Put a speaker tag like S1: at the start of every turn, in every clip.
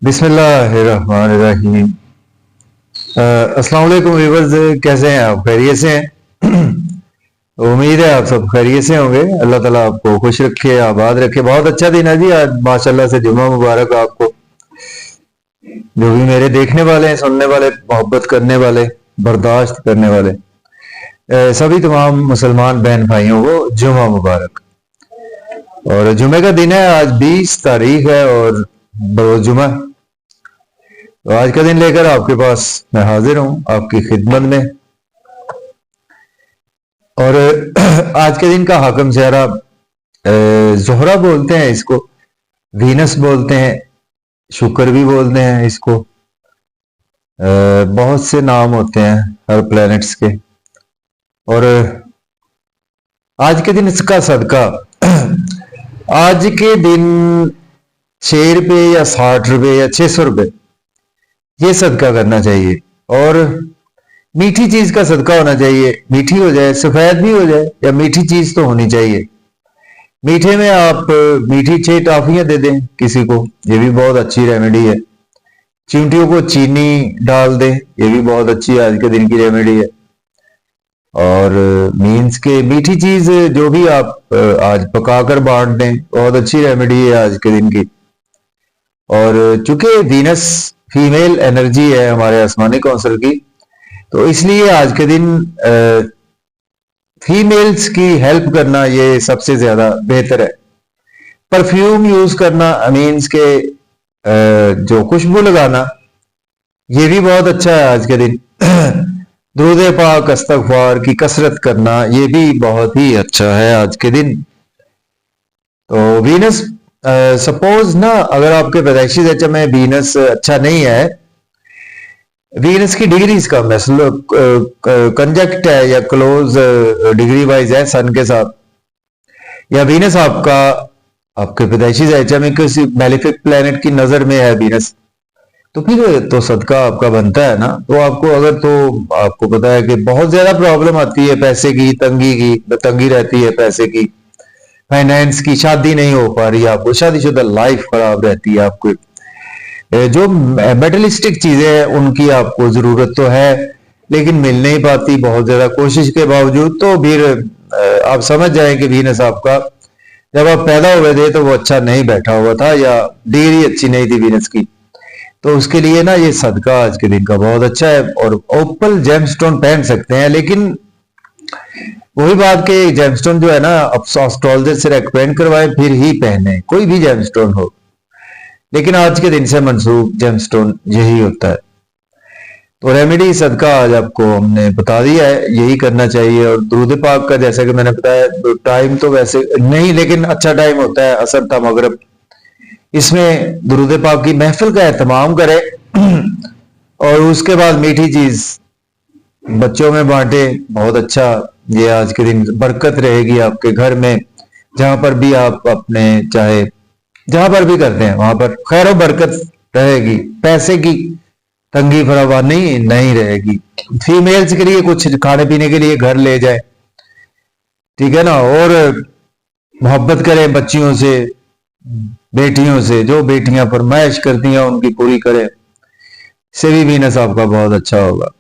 S1: बिस्मिल्लाहिर्रहमानिर्रहीम। अस्सलाम वालेकुम व्यूअर्स, कैसे हैं आप? खैरियत से हैं? उम्मीद है आप सब खैरियत से होंगे। अल्लाह ताला आपको खुश रखे, आबाद रखे। बहुत अच्छा दिन है जी आज, माशाल्लाह से। जुम्मा मुबारक आपको। जो भी मेरे देखने वाले हैं, सुनने वाले, मोहब्बत करने वाले, बर्दाश्त करने वाले, सभी तमाम मुसलमान बहन भाइयों को जुम्मा मुबारक। और जुमे का दिन है, आज 20 तारीख है और बरोज जुमा। तो आज का दिन लेकर आपके पास मैं हाजिर हूं, आपकी खिदमत में। और आज के दिन का हाकम चेहरा जोहरा बोलते हैं इसको, वीनस बोलते हैं, शुक्र भी बोलते हैं इसको। बहुत से नाम होते हैं हर प्लैनेट्स के। और आज के दिन इसका सदका आज के दिन 6 रुपये या 60 रुपये या 600 रुपये ये सदका करना चाहिए। और मीठी चीज का सदका होना चाहिए, मीठी हो जाए, सफेद भी हो जाए, या मीठी चीज तो होनी चाहिए। मीठे में आप मीठी 6 टॉफियां दे दें किसी को, ये भी बहुत अच्छी रेमेडी है। चींटियों को चीनी डाल दें, ये भी बहुत अच्छी आज के दिन की रेमेडी है। और मीन्स के मीठी चीज जो भी आप आज पकाकर बांट दें, बहुत अच्छी रेमेडी है आज के दिन की। और चूंकि वीनस फीमेल एनर्जी है हमारे आसमानी कौंसल की, तो इसलिए आज के दिन फीमेल्स की हेल्प करना ये सबसे ज्यादा बेहतर है। परफ्यूम यूज करना, मीन्स के जो खुशबू लगाना, ये भी बहुत अच्छा है आज के दिन। दुरूद पाक इस्तगफार की कसरत करना, ये भी बहुत ही अच्छा है आज के दिन। तो वीनस सपोज ना, अगर आपके पैदाइशी ज़चा में वीनस अच्छा नहीं है, वीनस की डिग्रीज कम है, कंजक्ट है या क्लोज डिग्री वाइज है सन के साथ, या वीनस आपका आपके पैदाइशी ज़चा में किसी मैलिफिक प्लेनेट की नजर में है वीनस, तो फिर तो सदका आपका बनता है ना। तो आपको अगर, तो आपको पता है कि बहुत ज्यादा प्रॉब्लम आती है पैसे की, तंगी रहती है पैसे की, फाइनेंस की, शादी नहीं हो पा रही, आपको शादीशुदा लाइफ खराब रहती है। आपको जो मेटलिस्टिक चीजें हैं उनकी आपको जरूरत तो है, लेकिन मिल नहीं पाती बहुत ज्यादा कोशिश के बावजूद। तो फिर आप समझ जाए कि वीनस आपका जब आप पैदा हुए थे तो वो अच्छा नहीं बैठा हुआ था, या डिग्री अच्छी नहीं थी वीनस की। तो उसके लिए ना ये सदका आज के दिन का बहुत अच्छा है। और ओपल जेमस्टोन पहन सकते हैं, लेकिन वही बात के जेमस्टोन जो है ना, अब एस्ट्रोलॉजर से रेकमेंड करवाए फिर ही पहने, कोई भी जेमस्टोन हो। लेकिन आज के दिन से मंसूब जेमस्टोन यही होता है। तो रेमेडी सदका आज आपको हमने बता दिया है, यही करना चाहिए। और दुरूद पाक का जैसा कि मैंने बताया, तो टाइम तो वैसे नहीं, लेकिन अच्छा टाइम होता है असर था मगरिब, इसमें दुरूद पाक की महफिल का एहतमाम करें। और उसके बाद मीठी चीज बच्चों में बांटे, बहुत अच्छा। ये आज के दिन बरकत रहेगी आपके घर में, जहां पर भी आप अपने चाहे जहां पर भी करते हैं वहां पर खैर बरकत रहेगी, पैसे की तंगी फरावानी नहीं रहेगी। फीमेल्स के लिए कुछ खाने पीने के लिए घर ले जाए, ठीक है ना। और मोहब्बत करें बच्चियों से, बेटियों से, जो बेटियां फरमाइश करती हैं उनकी पूरी करें, से भी वीनस आपका बहुत अच्छा होगा।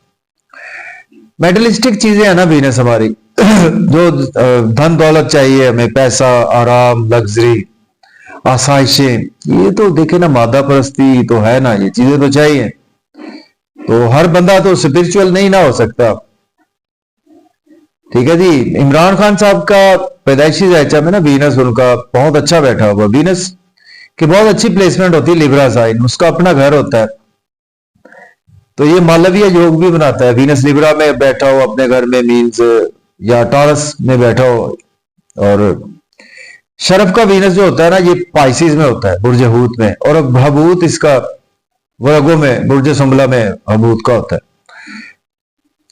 S1: मेटलिस्टिक चीजें है ना वीनस हमारी, जो धन दौलत चाहिए हमें, पैसा, आराम, लग्जरी, आसाइशें, ये तो देखे ना, मादा परस्ती तो है ना, ये चीजें तो चाहिए। तो हर बंदा तो स्पिरिचुअल नहीं ना हो सकता, ठीक है जी। इमरान खान साहब का पैदाइशी ज़ायचा में ना वीनस उनका बहुत अच्छा बैठा हुआ। वीनस की बहुत अच्छी प्लेसमेंट होती है लिब्रा साइन, उसका अपना घर होता है। तो ये मालवीय योग भी बनाता है, वीनस लिब्रा में बैठा हो अपने घर में, मीन्स या टॉरस में बैठा हो। और शरफ का वीनस जो होता है ना, ये पाइसिस में होता है, बुर्ज हूत में। और हबूत इसका वर्गों में, बुर्ज सुंबला में हबूत का होता है।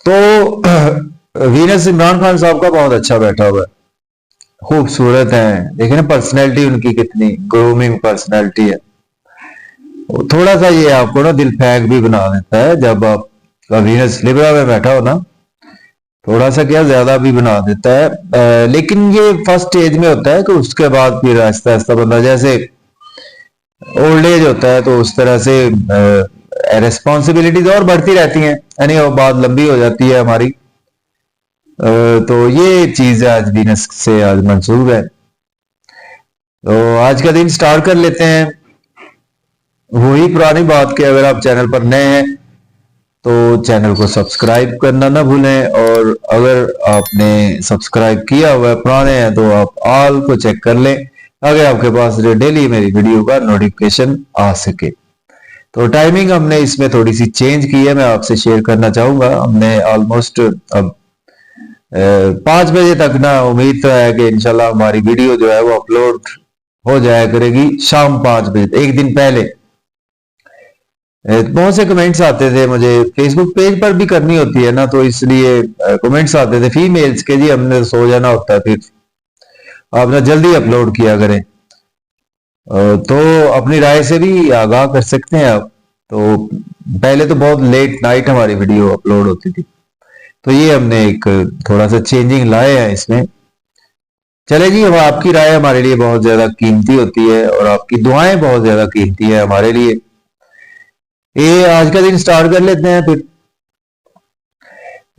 S1: तो वीनस इमरान खान साहब का बहुत अच्छा बैठा हुआ है, खूबसूरत है। देखिए ना पर्सनैलिटी उनकी, कितनी ग्रूमिंग पर्सनैलिटी है। थोड़ा सा ये आपको ना दिल फेंक भी बना देता है जब आप वीनस लिब्रा में बैठा हो ना, थोड़ा सा क्या ज्यादा भी बना देता है। लेकिन ये फर्स्ट स्टेज में होता है कि उसके बाद फिर आहिस्ता आहिस्ता बंदा, जैसे ओल्ड एज होता है तो उस तरह से रेस्पॉन्सिबिलिटीज और बढ़ती रहती हैं, यानी वो बात लंबी हो जाती है हमारी। तो ये चीज आज वीनस से आज मंसूब है। तो आज का दिन स्टार्ट कर लेते हैं। वही पुरानी बात कि अगर आप चैनल पर नए हैं तो चैनल को सब्सक्राइब करना ना भूलें, और अगर आपने सब्सक्राइब किया हुआ है, पुराने हैं, तो आप ऑल को चेक कर लें ताकि आपके पास डेली मेरी वीडियो का नोटिफिकेशन आ सके। तो टाइमिंग हमने इसमें थोड़ी सी चेंज की है, मैं आपसे शेयर करना चाहूंगा। हमने ऑलमोस्ट अब 5 बजे तक ना, उम्मीद तो है कि इंशाल्लाह हमारी वीडियो जो है वो अपलोड हो जाया करेगी शाम 5 बजे, एक दिन पहले। बहुत से कमेंट्स आते थे, मुझे फेसबुक पेज पर भी करनी होती है ना, तो इसलिए कमेंट्स आते थे फीमेल्स के, जी हमने तो सो जाना होता है, फिर आप ना जल्दी अपलोड किया करें। तो अपनी राय से भी आगाह कर सकते हैं आप। तो पहले तो बहुत लेट नाइट हमारी वीडियो अपलोड होती थी, तो ये हमने एक थोड़ा सा चेंजिंग लाए हैं इसमें। चले जी, अब आपकी राय हमारे लिए बहुत ज्यादा कीमती होती है और आपकी दुआएं बहुत ज्यादा कीमती है हमारे लिए। ये आज का दिन स्टार्ट कर लेते हैं। फिर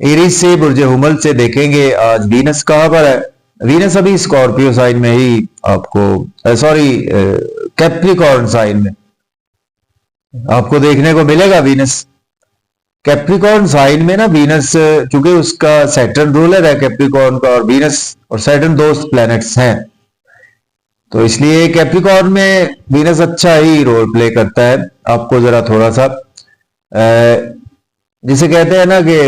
S1: एरीज से, बुर्ज हुमल से देखेंगे आज वीनस कहां पर है। वीनस अभी स्कॉर्पियो साइन में ही आपको, सॉरी, कैप्रिकॉर्न साइन में आपको देखने को मिलेगा वीनस। कैप्रिकॉर्न साइन में ना वीनस, चूंकि उसका सैटर्न रूलर है कैप्रिकॉर्न का, और वीनस और सैटर्न दोस्त प्लैनेट्स हैं, तो इसलिए कैप्रिकॉर्न में वीनस अच्छा ही रोल प्ले करता है। आपको जरा थोड़ा सा जिसे कहते हैं ना कि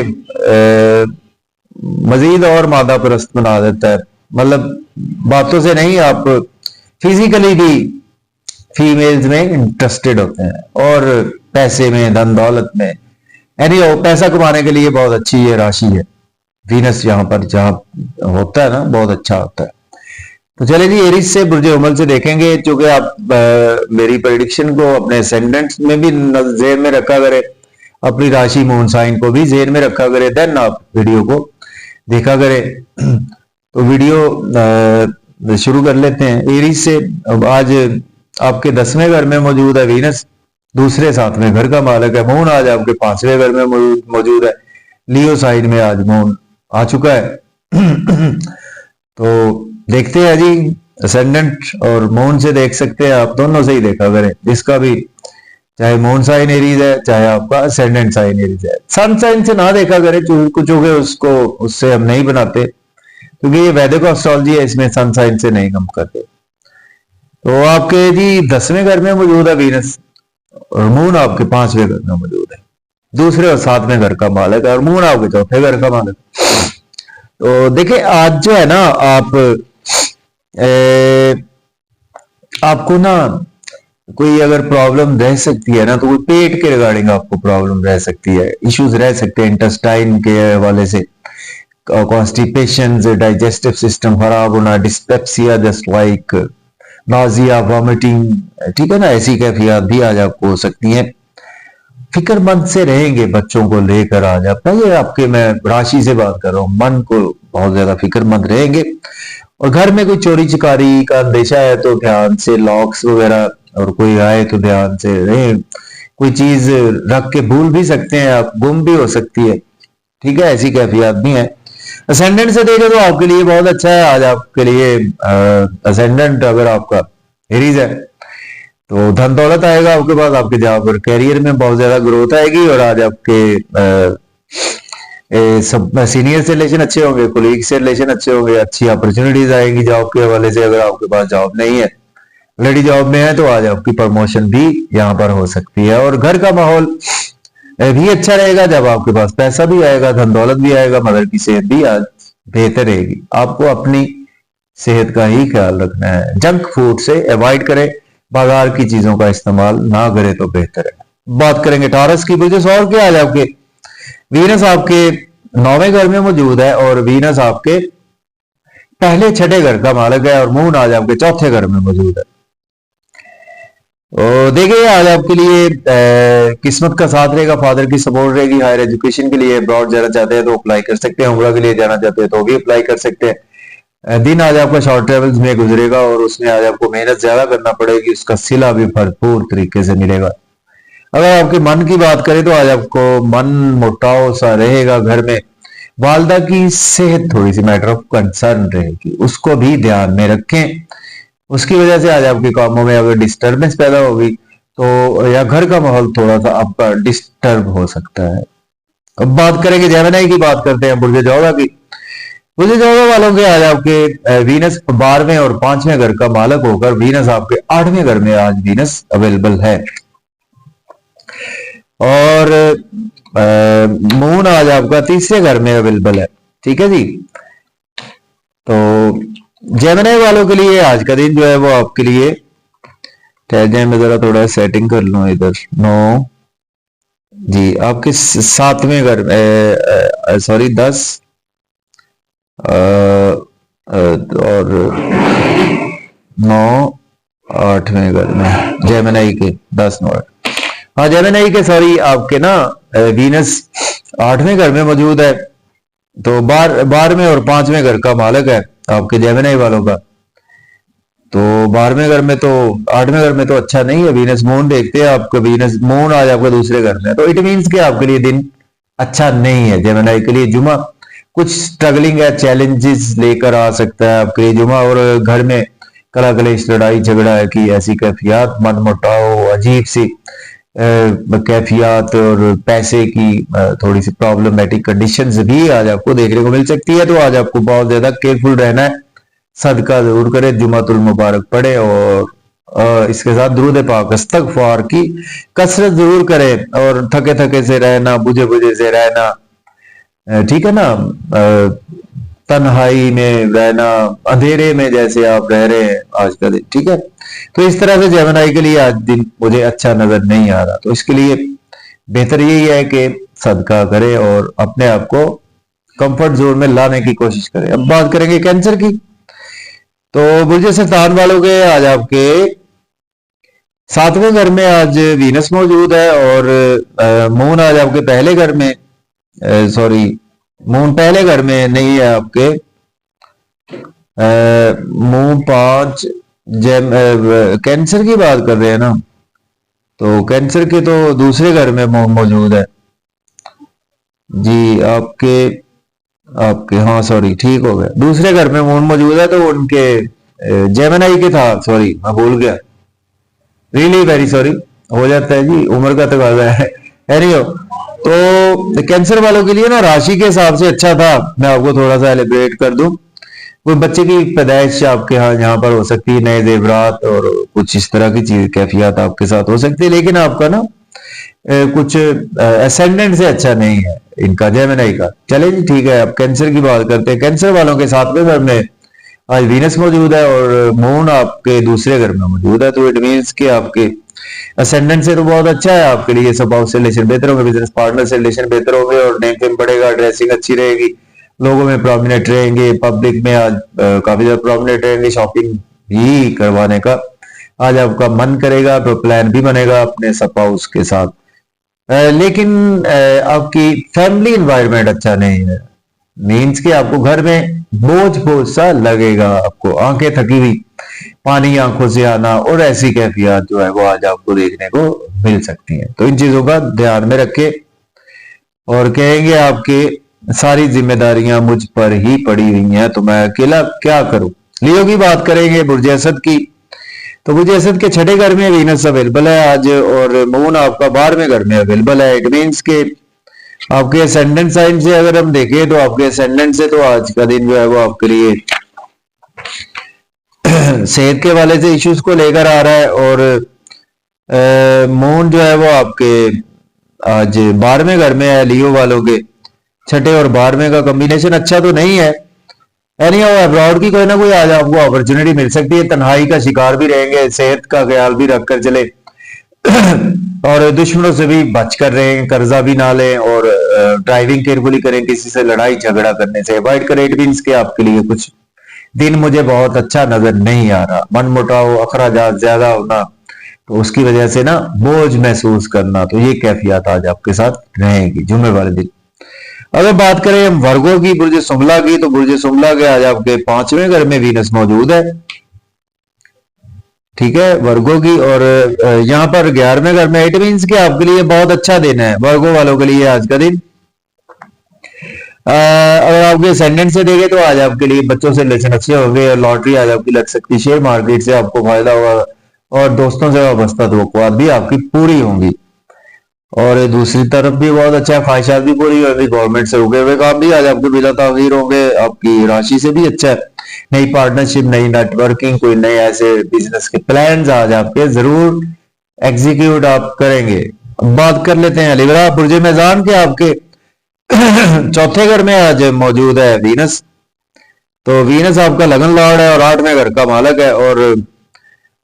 S1: मजीद और मादा परस्त बना देता है, मतलब बातों से नहीं, आप फिजिकली भी फीमेल्स में इंटरेस्टेड होते हैं और पैसे में, धन दौलत में, यानी पैसा कमाने के लिए बहुत अच्छी ये राशि है। वीनस यहाँ पर जहाँ होता है ना, बहुत अच्छा होता है। तो चले जी, एरिस से, बुर्ज उमल से देखेंगे। चूंकि आप मेरी प्रेडिक्शन को अपने असेंडेंट में भी जेर में रखा करें, अपनी राशि मून साइन को भी जेर में रखा करें, देन आप वीडियो को देखा करें। तो वीडियो शुरू कर लेते हैं एरिस से। अब आज आपके 10वें घर में मौजूद है वीनस, दूसरे 7वें घर का मालिक है। मून आज आपके 5वें घर में मौजूद है। लियो साइन में आज मून आ चुका है। तो देखते हैं जी, असेंडेंट और मून से देख सकते हैं आप, दोनों से ही देखा करें, जिसका भी, चाहे मून साइन एरीज है चाहे आपका असेंडेंट साइन एरीज है। सन साइन से ना देखा करें, कुछ हो गए उसको, उससे हम नहीं बनाते, क्योंकि ये वैदिक एस्ट्रोलॉजी है, इसमें सन साइन से नहीं कम करते। तो आपके जी 10वें घर में मौजूद है वीनस, और मून आपके 5वें घर में मौजूद है। दूसरे और 7वें घर का मालिक है, और मून आपके 4थे घर का मालिक। तो देखिए, आज जो है ना, आपको ना कोई अगर प्रॉब्लम रह सकती है ना, तो कोई पेट के रिगार्डिंग आपको प्रॉब्लम रह सकती है, इश्यूज रह सकते हैं इंटेस्टाइन के हवाले से, कॉन्स्टिपेशन, डाइजेस्टिव सिस्टम खराब होना, dyspepsia, just like Nazia, vomiting, ठीक है ना, ऐसी कैफियत भी आज आपको हो सकती है। फिक्रमंद से रहेंगे बच्चों को लेकर आज आप, ये आपके, मैं राशि से बात कर रहा हूँ, मन को बहुत ज्यादा फिक्रमंद रहेंगे। और घर में कोई चोरी चिकारी का अंदेशा है तो ध्यान से, लॉक्स वगैरह और कोई आए तो ध्यान से रहें। कोई चीज रख के भूल भी सकते हैं आप, गुम भी हो सकती है, ठीक है, ऐसी कैफियत भी है। असेंडेंट से देखें तो आपके लिए बहुत अच्छा है आज। आपके लिए असेंडेंट अगर आपका एरीज है तो धन दौलत आएगा आपके पास, आपके जहां पर कैरियर में बहुत ज्यादा ग्रोथ आएगी। और आज आपके सब सीनियर से रिलेशन अच्छे होंगे, कोलीग से रिलेशन अच्छे होंगे, अच्छी अपॉर्चुनिटीज आएंगी जॉब के हवाले से। अगर आपके पास जॉब नहीं है, ऑलरेडी जॉब में है, तो आज आपकी प्रमोशन भी यहाँ पर हो सकती है। और घर का माहौल भी अच्छा रहेगा, जब आपके पास पैसा भी आएगा, धन दौलत भी आएगा, मदर की सेहत भी आज बेहतर रहेगी। आपको अपनी सेहत का ही ख्याल रखना है, जंक फूड से अवॉइड करें, बाजार की चीजों का इस्तेमाल ना करें तो बेहतर है। बात करेंगे टॉरस की, वजह से और क्या आज आपके वीनस आपके 9वें घर में मौजूद है, और वीनस आपके पहले 6ठे घर का मालिक है, और मून आज आपके 4थे घर में मौजूद है। तो देखिए, आज आपके लिए किस्मत का साथ रहेगा, फादर की सपोर्ट रहेगी। हायर एजुकेशन के लिए अब्रॉड जाना चाहते हैं तो अप्लाई कर सकते हैं, उम्रा के लिए जाना चाहते हैं तो भी अप्लाई कर सकते हैं। दिन आज आपका शॉर्ट ट्रेवल्स में गुजरेगा और उसमें आज आपको मेहनत ज्यादा करना पड़ेगी, उसका सिला भी भरपूर तरीके से मिलेगा। अगर आपके मन की बात करें तो आज आपको मन मोटाव सा रहेगा घर में। वालदा की सेहत थोड़ी सी मैटर ऑफ कंसर्न रहेगी, उसको भी ध्यान में रखें। उसकी वजह से आज आपके कामों में अगर डिस्टरबेंस पैदा होगी तो या घर का माहौल थोड़ा सा आपका डिस्टर्ब हो सकता है। अब बात करेंगे जेमिनी की, बात करते हैं बुर्ज जोधा की। बुर्ज जोधा वालों के आज आपके वीनस 12वें और 5वें घर का मालक होकर वीनस आपके 8वें घर में आज वीनस अवेलेबल है। और मून आज आपका 3रे घर में अवेलेबल है। ठीक है जी। तो जेमिनी वालों के लिए आज का दिन जो है वो आपके लिए, ठहर जाए मैं जरा थोड़ा सेटिंग कर लूं इधर। 9 जी आपके 7वें घर में, सॉरी 10 और 9 8वें घर में जेमिनी के 10 9 8। हाँ जेमिनी के सॉरी आपके ना वीनस 8वें घर में मौजूद है। तो 12वें और 5वें घर का मालक है आपके जेमिनी वालों का। तो 12वें घर में तो 8वें घर में तो अच्छा नहीं है। वीनस मून देखते हैं आपका, वीनस मून आज आपका 2रे घर में है, तो इट मीन्स कि आपके लिए दिन अच्छा नहीं है। जेमिनी के लिए जुमा कुछ स्ट्रगलिंग है, चैलेंजेस लेकर आ सकता है आपके लिए जुमा। और घर में कला कलेश, लड़ाई झगड़ा है कि ऐसी कैफियत, मन मुटाव, अजीब सी कैफियत और पैसे की थोड़ी सी प्रॉब्लमेटिक कंडीशंस भी आज आपको देखने को मिल सकती है। तो आज आपको बहुत ज्यादा केयरफुल रहना है। सदका जरूर करे, जुमातुल मुबारक पढ़े और इसके साथ दुरूद पाक इस्तगफार की कसरत जरूर करे। और थके थके से रहना, बुझे बुझे से रहना, ठीक है ना, तन्हाई में रहना, अंधेरे में जैसे आप रह रहे हैं आज का दिन, ठीक है। तो इस तरह से जेमिनी के लिए आज दिन मुझे अच्छा नजर नहीं आ रहा। तो इसके लिए बेहतर यही है कि सदका करे और अपने आप को कंफर्ट जोन में लाने की कोशिश करे। अब बात करेंगे कैंसर की। तो बुर्ज सरतान वालों के आज आपके 7वें घर में आज वीनस मौजूद है और मून आज आपके पहले घर में, सॉरी मून पहले घर में नहीं है आपके, मून 5 कैंसर की बात कर रहे हैं ना, तो कैंसर के तो 2रे घर में मून मौजूद है जी आपके आपके हाँ सॉरी ठीक हो गया, 2रे घर में मून मौजूद है। तो उनके जेमिनी के था, सॉरी मैं भूल गया, रियली वेरी सॉरी, हो जाता है जी, उम्र का तकाजा है। एनीहो, तो कैंसर वालों के लिए ना राशि के हिसाब से अच्छा था। मैं आपको थोड़ा सा एलिब्रेट कर दूं, कोई बच्चे की पैदाइश आपके यहाँ पर हो सकती है, नए जेवरात और कुछ इस तरह की चीज कैफियत आपके साथ हो सकती है। लेकिन आपका ना कुछ असेंडेंट से अच्छा नहीं है इनका, जेमिनी का। चले जी ठीक है, अब कैंसर की बात करते हैं। कैंसर वालों के 7वें घर में आज वीनस मौजूद है और मून आपके 2रे घर में मौजूद है। तो इट मीन्स कि आपके असेंडेंट से तो बहुत अच्छा है आपके लिए। स्पाउस से रिलेशन बेहतर होंगे, बिजनेस पार्टनर से रिलेशन बेहतर होंगे और नेम फेम बढ़ेगा, ड्रेसिंग अच्छी रहेगी, लोगों में प्रोमिनेंट रहेंगे, पब्लिक में आज काफी ज्यादा प्रोमिनेंट रहेंगे। शॉपिंग भी करवाने का आज आपका मन करेगा, तो प्लान भी बनेगा अपने स्पाउस के साथ। लेकिन आपकी फैमिली एनवायरनमेंट अच्छा नहीं है। मीन्स कि आपको घर में बोझ बोझ सा लगेगा, आपको आंखें थकी हुई, पानी आंखों से आना और ऐसी कैफियत जो है वो आज आपको देखने को मिल सकती है। तो इन चीजों का ध्यान में रखे और कहेंगे आपके सारी जिम्मेदारियां मुझ पर ही पड़ी हुई हैं, तो मैं अकेला क्या करूं। लियो की बात करेंगे, बुर्ज असद की। तो बुर्ज असद के 6ठे घर में वीनस अवेलेबल है आज और मून आपका 12वें घर में अवेलेबल है। इट मीन्स के आपके असेंडेंट साइन से अगर हम देखें तो आपके असेंडेंट से तो आज का दिन जो है वो आपके लिए सेहत के वाले से इश्यूज को लेकर आ रहा है। और मून जो है वो आपके आज 12वें घर में है। लियो वालों के 6ठे और 12वें का कॉम्बिनेशन अच्छा तो नहीं है। यानी अब्रॉड की कोई ना कोई आज आपको अपॉर्चुनिटी मिल सकती है। तन्हाई का शिकार भी रहेंगे, सेहत का ख्याल भी रखकर चले और दुश्मनों से भी बचकर रहें, कर्जा भी ना लें और ड्राइविंग केयरफुली करें, किसी से लड़ाई झगड़ा करने से अवॉइड करें। इट मींस के आपके लिए कुछ दिन मुझे बहुत अच्छा नजर नहीं आ रहा। मन मुटाव, अखराजात ज्यादा होना, तो उसकी वजह से ना बोझ महसूस करना, तो ये कैफियत आज आपके साथ रहेगी जुम्मे वाले दिन। अगर बात करें हम वर्गो की, बुर्ज शुमला की, तो बुर्ज शुमला के आज आपके 5वें घर में वीनस मौजूद है। ठीक है, वर्गो की, और यहाँ पर 11वें घर में, इट मीन्स कि आपके लिए बहुत अच्छा दिन है वर्गो वालों के लिए आज का दिन। अगर आपके असेंडेंट से देखें तो आज आपके लिए बच्चों से रिलेशन अच्छे होंगे, और लॉटरी आज आपकी लग सकती है, शेयर मार्केट से आपको फायदा होगा, और दोस्तों से वाबस्ता तवक्कुआत भी आपकी पूरी होंगी। और दूसरी तरफ भी बहुत अच्छा है, ख्वाहिशात भी पूरी होगी, गवर्नमेंट से रुके हुए काम भी आज आपके बिला ताखीर होंगे, आपकी राशि से भी अच्छा है। नई पार्टनरशिप, नई नेटवर्किंग, कोई नए ऐसे बिजनेस के प्लान्स आज आपके जरूर एग्जीक्यूट आप करेंगे। बात कर लेते हैं लिब्रा, बुर्ज मेज़ान के आपके चौथे घर में आज मौजूद है वीनस। तो वीनस आपका लगन लॉर्ड है और 8वें घर का मालक है। और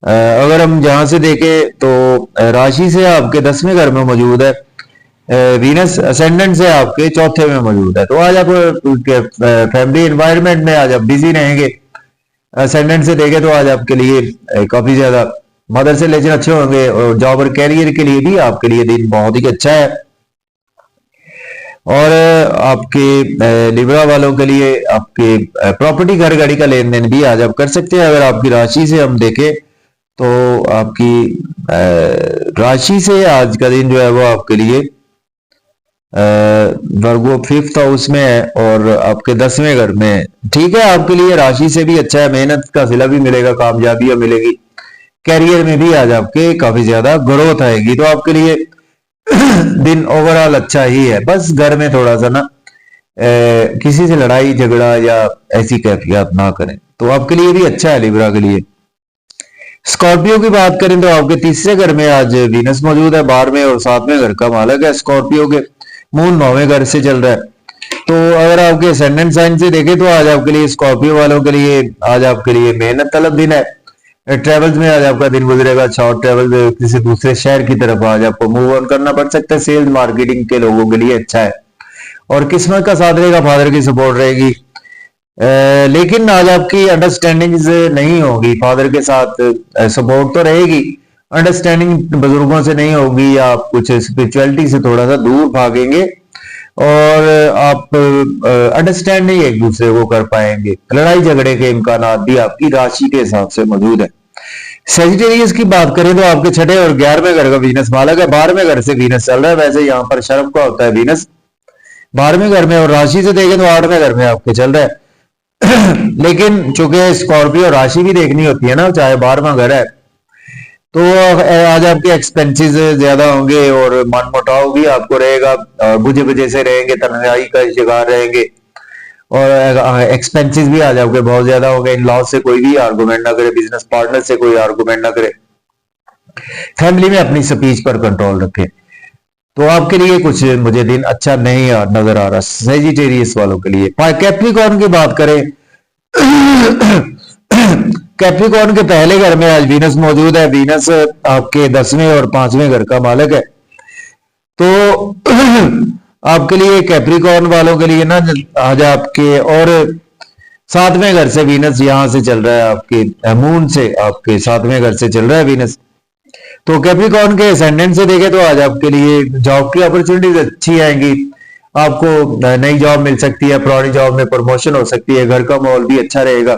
S1: अगर हम जहां से देखें तो राशि से आपके 10वें घर में मौजूद है वीनस, असेंडेंट से आपके चौथे में मौजूद है। तो आज आप फैमिली एनवायरनमेंट में आज आप बिजी रहेंगे। असेंडेंट से देखें तो आज आपके लिए काफी ज्यादा मदर से रिलेशन अच्छे होंगे, और जॉब और कैरियर के लिए भी आपके लिए दिन बहुत ही अच्छा है। और आपके लिब्रा वालों के लिए आपके प्रॉपर्टी, घर गाड़ी का लेन देन भी आज आप कर सकते हैं। अगर आपकी राशि से हम देखें तो आपकी राशि से आज का दिन जो है वो आपके लिए वर्गो 5th हाउस में है और आपके 10वें घर में है। ठीक है, आपके लिए राशि से भी अच्छा है, मेहनत का सिला भी मिलेगा, कामयाबियां मिलेगी, कैरियर में भी आज आपके काफी ज्यादा ग्रोथ आएगी। तो आपके लिए दिन ओवरऑल अच्छा ही है, बस घर में थोड़ा सा ना किसी से लड़ाई झगड़ा या ऐसी कैफियत ना करें, तो आपके लिए भी अच्छा है लिब्रा के लिए। स्कॉर्पियो की बात करें तो आपके तीसरे घर में आज वीनस मौजूद है, 12वें और 7वें घर का मालक है स्कॉर्पियो के, मून 9वें घर से चल रहा है। तो अगर आपके असेंडेंट साइन से देखें तो आज आपके लिए स्कॉर्पियो वालों के लिए आज आपके लिए मेहनत तलब दिन है। ट्रेवल्स में आज आपका दिन गुजरेगा, शॉर्ट ट्रेवल किसी दूसरे शहर की तरफ आज आपको मूव ऑन करना पड़ सकता है, सेल्स मार्केटिंग के लोगों के लिए अच्छा है। और किस्मत का साथ रहेगा, फादर की सपोर्ट रहेगी, लेकिन आज आपकी अंडरस्टैंडिंग नहीं होगी फादर के साथ, सपोर्ट तो रहेगी, अंडरस्टैंडिंग बुजुर्गों से नहीं होगी, आप कुछ स्पिरिचुअलिटी से थोड़ा सा दूर भागेंगे और आप अंडरस्टैंड नहीं एक दूसरे को कर पाएंगे, लड़ाई झगड़े के इम्कान भी आपकी राशि के हिसाब से मौजूद है। सेजिटेरियस की बात करें तो आपके छठे और 11वें घर का वीनस मालक है, 12वें घर से वीनस चल रहा है। वैसे यहाँ पर शर्फ का होता है वीनस 12वें घर में, और राशि से देखें तो 8वें घर में आपके चल रहा है। लेकिन चूंकि स्कॉर्पियो राशि भी देखनी होती है ना, चाहे 12वां घर है, तो आज आपके एक्सपेंसेस ज्यादा होंगे और मनमुटाव भी आपको रहेगा, बुझे बुझे से रहेंगे, तन्हाई का शिकार रहेंगे, और एक्सपेंसेस भी आज आपके बहुत ज्यादा होंगे। इन लॉ से कोई भी आर्गुमेंट ना करे, बिजनेस पार्टनर से कोई आर्गुमेंट ना करे, फैमिली में अपनी स्पीच पर कंट्रोल रखें। तो आपके लिए कुछ मुझे दिन अच्छा नहीं नजर आ रहा सेजिटेरियस वालों के लिए। कैप्रिकॉर्न की बात करें कैप्रिकॉर्न के पहले घर में आज वीनस मौजूद है, वीनस आपके 10वें और 5वें घर का मालक है। तो आपके लिए कैप्रिकॉर्न वालों के लिए ना आज आपके, और 7वें घर से वीनस यहां से चल रहा है, आपके मून से आपके 7वें घर से चल रहा है वीनस। तो कैप्रिकॉर्न के असेंडेंट से देखें तो आज आपके लिए जॉब की अपॉर्चुनिटीज अच्छी आएंगी, आपको नई जॉब मिल सकती है, पुरानी जॉब में प्रमोशन हो सकती है, घर का माहौल भी अच्छा रहेगा,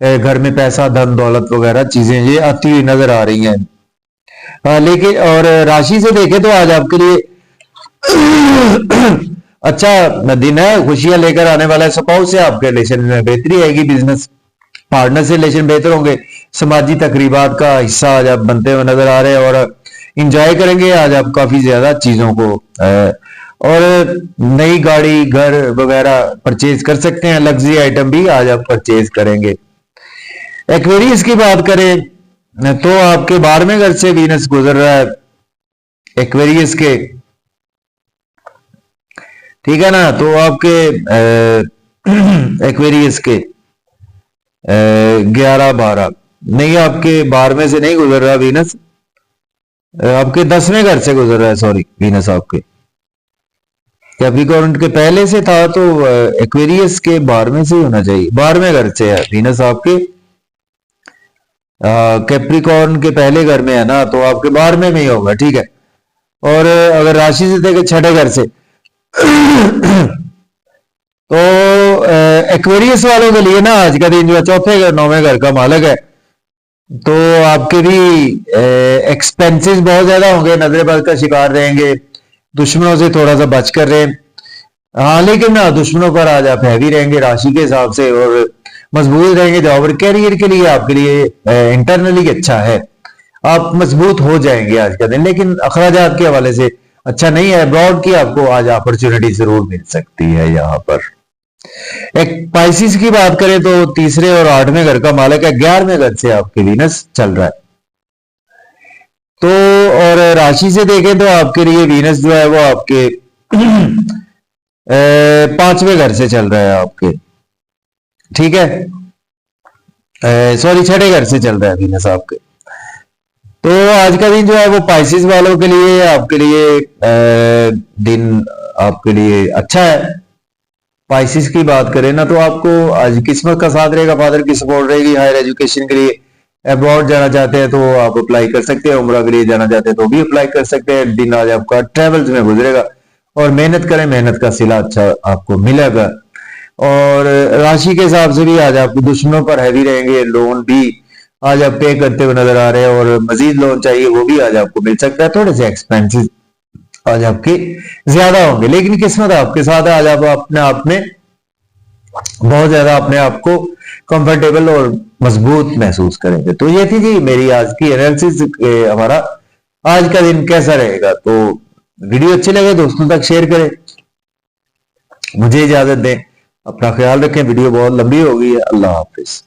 S1: घर में पैसा धन दौलत वगैरह चीजें ये आती हुई नजर आ रही हैं। लेकिन और राशि से देखें तो आज आपके लिए अच्छा दिन है, खुशियां लेकर आने वाला है। स्पाउस से आपके रिलेशन में बेहतरी आएगी, बिजनेस पार्टनर से रिलेशन बेहतर होंगे, समाजी तकरीबात का हिस्सा आज आप बनते हुए नजर आ रहे हैं और इंजॉय करेंगे आज आप काफी ज्यादा चीजों को, और नई गाड़ी घर वगैरह परचेज कर सकते हैं, लग्जरी आइटम भी आज आप परचेज करेंगे। एक्वेरियस की बात करें तो आपके 12वें घर से वीनस गुजर रहा है एक्वेरियस के, ठीक है ना। तो आपके एक्वेरियस के 11-12 नहीं, आपके 12वें से नहीं गुजर रहा वीनस, आपके 10वें घर से गुजर रहा है, सॉरी वीनस आपके कैप्रिकॉर्न के पहले से था, तो एक्वेरियस के 12वें से ही होना चाहिए, 12वें घर से है वीनस आपके, कैप्रिकॉर्न के पहले घर में है ना, तो आपके 12वें में ही होगा, ठीक है। और अगर राशि से देखें छठे घर से तो एक्वेरियस वालों के लिए ना आज का दिन जो है चौथे घर नौवें घर का मालिक है, तो आपके भी एक्सपेंसेस बहुत ज्यादा होंगे, नजर बद का शिकार रहेंगे, दुश्मनों से थोड़ा सा बच कर रहे। हाँ लेकिन ना दुश्मनों पर आज आप हैवी रहेंगे राशि के हिसाब से और मजबूत रहेंगे। जॉब और कैरियर के लिए आपके लिए इंटरनली अच्छा है, आप मजबूत हो जाएंगे आज का दिन, लेकिन अखराजात के हवाले से अच्छा नहीं है। अब्रॉड की आपको आज अपॉर्चुनिटी जरूर मिल सकती है यहाँ पर। एक पाइसिस की बात करें तो तीसरे और आठवें घर का मालिक है, 11वें घर से आपके वीनस चल रहा है। तो और राशि से देखें तो आपके लिए वीनस जो है वो आपके पांचवें घर से चल रहा है आपके, ठीक है, सॉरी छठे घर से चल रहा है वीनस आपके। तो आज का दिन जो है वो पाइसिस वालों के लिए आपके लिए दिन आपके लिए अच्छा है। पाइसिस की बात करें ना तो आपको आज किस्मत का साथ रहेगा, फादर की सपोर्ट रहेगी। हायर एजुकेशन के लिए अब्रॉड जाना चाहते हैं तो आप अप्लाई कर सकते हैं, उम्रा के लिए जाना चाहते हैं तो भी अप्लाई कर सकते हैं। दिन आज आपका ट्रेवल्स में गुजरेगा और मेहनत करें, मेहनत का सिला अच्छा आपको मिलेगा। और राशि के हिसाब से भी आज आप दुश्मनों पर हैवी रहेंगे, लोन भी आज आप पे करते हुए नजर आ रहे हैं और मजीद लोन चाहिए वो भी आज आपको मिल सकता है। थोड़े से एक्सपेंसेस आज आपके ज्यादा होंगे, लेकिन किस्मत आपके साथ है। आज आप अपने आप में बहुत ज्यादा अपने आप को कंफर्टेबल और मजबूत महसूस करेंगे। तो ये थी जी मेरी आज की एनालिसिस, हमारा आज का दिन कैसा रहेगा। तो वीडियो अच्छे लगे दोस्तों तक शेयर करें, मुझे इजाजत दें, अपना ख्याल रखें। वीडियो बहुत लंबी हो गई है। अल्लाह हाफिज।